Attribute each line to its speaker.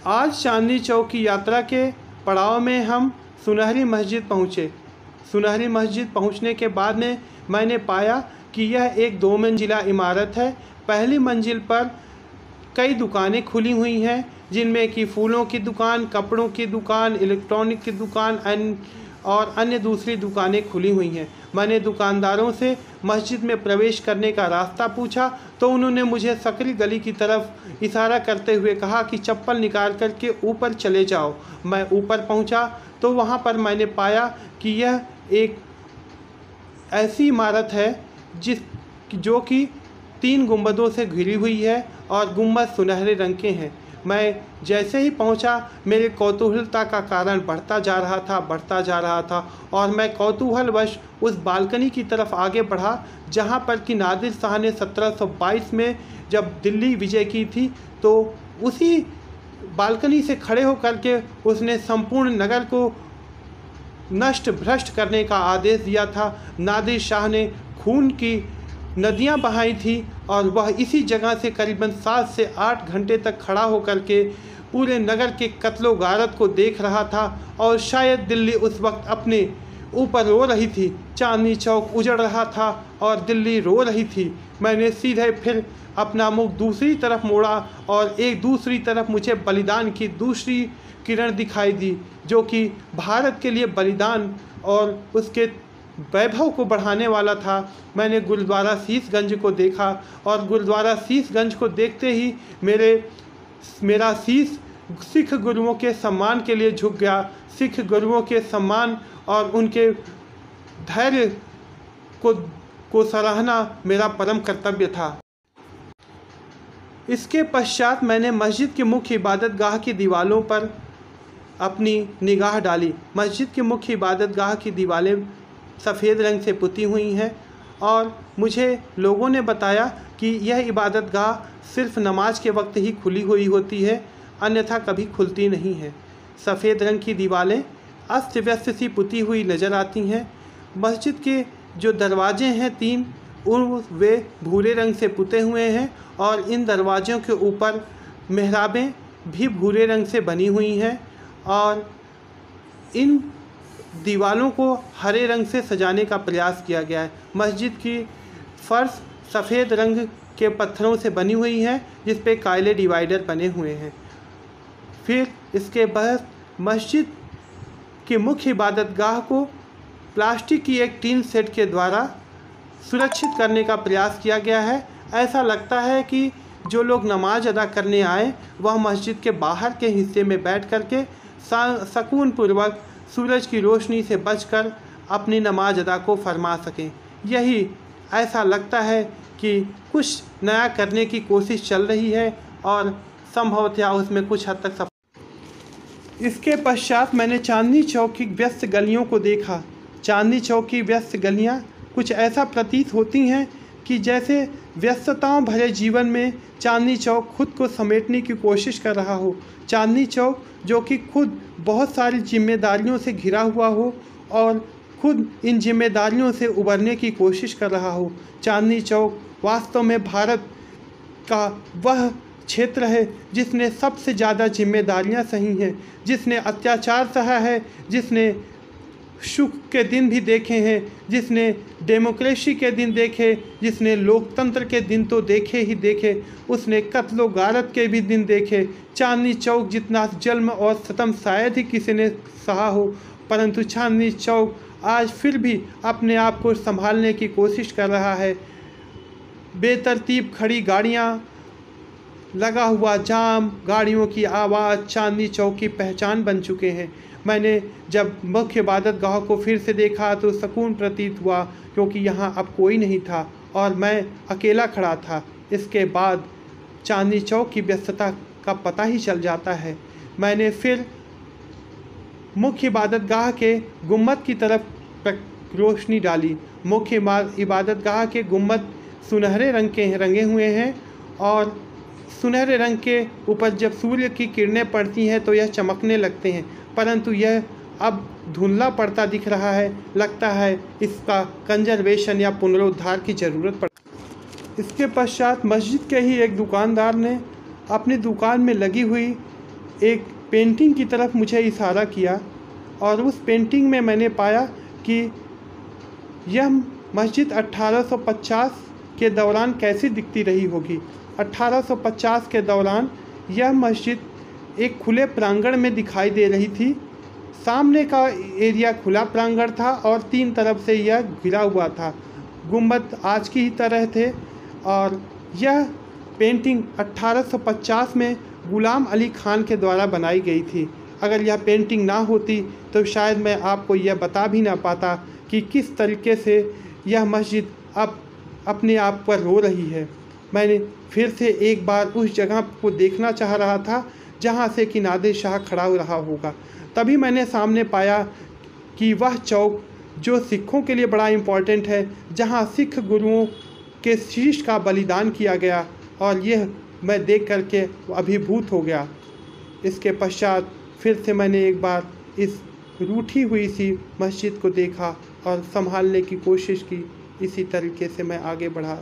Speaker 1: आज चांदनी चौक की यात्रा के पड़ाव में हम सुनहरी मस्जिद पहुँचे। सुनहरी मस्जिद पहुँचने के बाद में मैंने पाया कि यह एक 2 मंजिला इमारत है। पहली मंजिल पर कई दुकानें खुली हुई हैं, जिनमें कि फूलों की दुकान, कपड़ों की दुकान, इलेक्ट्रॉनिक की दुकान और अन्य दूसरी दुकानें खुली हुई हैं। मैंने दुकानदारों से मस्जिद में प्रवेश करने का रास्ता पूछा तो उन्होंने मुझे सकरी गली की तरफ इशारा करते हुए कहा कि चप्पल निकाल कर के ऊपर चले जाओ। मैं ऊपर पहुंचा तो वहां पर मैंने पाया कि यह एक ऐसी इमारत है जो कि 3 गुंबदों से घिरी हुई है और गुंबद सुनहरे रंग के हैं। मैं जैसे ही पहुंचा, मेरे कौतूहलता का कारण बढ़ता जा रहा था और मैं कौतूहलवश उस बालकनी की तरफ आगे बढ़ा, जहां पर कि नादिर शाह ने 1722 में जब दिल्ली विजय की थी, तो उसी बालकनी से खड़े होकर के उसने संपूर्ण नगर को नष्ट भ्रष्ट करने का आदेश दिया था। नादिर शाह ने खून की नदियां बहाई थी और वह इसी जगह से करीबन 7 से 8 घंटे तक खड़ा होकर के पूरे नगर के कत्लो गारत को देख रहा था और शायद दिल्ली उस वक्त अपने ऊपर रो रही थी। चांदनी चौक उजड़ रहा था और दिल्ली रो रही थी। मैंने सीधे फिर अपना मुख दूसरी तरफ मोड़ा और एक दूसरी तरफ मुझे बलिदान की दूसरी किरण दिखाई दी, जो कि भारत के लिए बलिदान और उसके वैभव को बढ़ाने वाला था। मैंने गुरुद्वारा शीशगंज को देखा और गुरुद्वारा शीशगंज को देखते ही मेरा शीश सिख गुरुओं के सम्मान के लिए झुक गया। सिख गुरुओं के सम्मान और उनके धैर्य को सराहना मेरा परम कर्तव्य था। इसके पश्चात मैंने मस्जिद की मुख्य इबादतगाह की दीवारों पर अपनी निगाह डाली। मस्जिद की मुख्य इबादतगाह की दीवारें सफ़ेद रंग से पुती हुई हैं और मुझे लोगों ने बताया कि यह इबादतगाह सिर्फ़ नमाज के वक्त ही खुली हुई होती है, अन्यथा कभी खुलती नहीं है। सफ़ेद रंग की दीवारें अस्त व्यस्त सी पुती हुई नज़र आती हैं। मस्जिद के जो दरवाजे हैं 3, वे भूरे रंग से पुते हुए हैं और इन दरवाज़ों के ऊपर मेहराबें भी भूरे रंग से बनी हुई हैं और इन दीवारों को हरे रंग से सजाने का प्रयास किया गया है। मस्जिद की फ़र्श सफ़ेद रंग के पत्थरों से बनी हुई है, जिस पे काले डिवाइडर बने हुए हैं। फिर इसके बाद मस्जिद की मुख्य इबादतगाह को प्लास्टिक की एक टीन सेट के द्वारा सुरक्षित करने का प्रयास किया गया है। ऐसा लगता है कि जो लोग नमाज अदा करने आए वह मस्जिद के बाहर के हिस्से में बैठ कर के सुकूनपूर्वक सूरज की रोशनी से बचकर अपनी नमाज अदा को फरमा सकें। यही ऐसा लगता है कि कुछ नया करने की कोशिश चल रही है और संभवतः उसमें कुछ हद तक सफल। इसके पश्चात मैंने चांदनी चौक की व्यस्त गलियों को देखा। चांदनी चौक की व्यस्त गलियां कुछ ऐसा प्रतीत होती हैं कि जैसे व्यस्तताओं भरे जीवन में चांदनी चौक खुद को समेटने की कोशिश कर रहा हो। चांदनी चौक जो कि खुद बहुत सारी जिम्मेदारियों से घिरा हुआ हो और खुद इन जिम्मेदारियों से उबरने की कोशिश कर रहा हो। चांदनी चौक वास्तव में भारत का वह क्षेत्र है जिसने सबसे ज़्यादा जिम्मेदारियां सही हैं, जिसने अत्याचार सहा है, जिसने सुख के दिन भी देखे हैं, जिसने डेमोक्रेसी के दिन देखे, जिसने लोकतंत्र के दिन तो देखे ही देखे, उसने कत्लो गारत के भी दिन देखे। चांदनी चौक जितना जुल्म और सितम शायद ही किसी ने सहा हो, परंतु चांदनी चौक आज फिर भी अपने आप को संभालने की कोशिश कर रहा है। बेतरतीब खड़ी गाड़ियाँ, लगा हुआ जाम, गाड़ियों की आवाज़ चांदनी चौक की पहचान बन चुके हैं। मैंने जब मुख्य इबादतगाह को फिर से देखा तो सुकून प्रतीत हुआ, क्योंकि यहाँ अब कोई नहीं था और मैं अकेला खड़ा था। इसके बाद चांदनी चौक की व्यस्तता का पता ही चल जाता है। मैंने फिर मुख्य इबादतगाह के गुम्बद की तरफ रोशनी डाली। मुख्य इबादतगाह के गुम्बद सुनहरे रंग के रंगे हुए हैं और सुनहरे रंग के ऊपर जब सूर्य की किरणें पड़ती हैं तो यह चमकने लगते हैं, परंतु यह अब धुंधला पड़ता दिख रहा है। लगता है इसका कंजर्वेशन या पुनरुद्धार की ज़रूरत पड़। इसके पश्चात मस्जिद के ही एक दुकानदार ने अपनी दुकान में लगी हुई एक पेंटिंग की तरफ मुझे इशारा किया और उस पेंटिंग में मैंने पाया कि यह मस्जिद 1850 के दौरान कैसी दिखती रही होगी। 1850 के दौरान यह मस्जिद एक खुले प्रांगण में दिखाई दे रही थी। सामने का एरिया खुला प्रांगण था और 3 तरफ से यह घिरा हुआ था। गुंबद आज की ही तरह थे और यह पेंटिंग 1850 में गुलाम अली खान के द्वारा बनाई गई थी। अगर यह पेंटिंग ना होती तो शायद मैं आपको यह बता भी ना पाता कि किस तरीके से यह मस्जिद अब अपने आप पर रो रही है। मैंने फिर से एक बार उस जगह को देखना चाह रहा था जहाँ से कि नादिर शाह खड़ा हो रहा होगा। तभी मैंने सामने पाया कि वह चौक जो सिखों के लिए बड़ा इम्पोर्टेंट है, जहाँ सिख गुरुओं के शीश का बलिदान किया गया, और यह मैं देख करके अभिभूत हो गया। इसके पश्चात फिर से मैंने एक बार इस रूठी हुई सी मस्जिद को देखा और संभालने की कोशिश की। इसी तरीके से मैं आगे बढ़ा।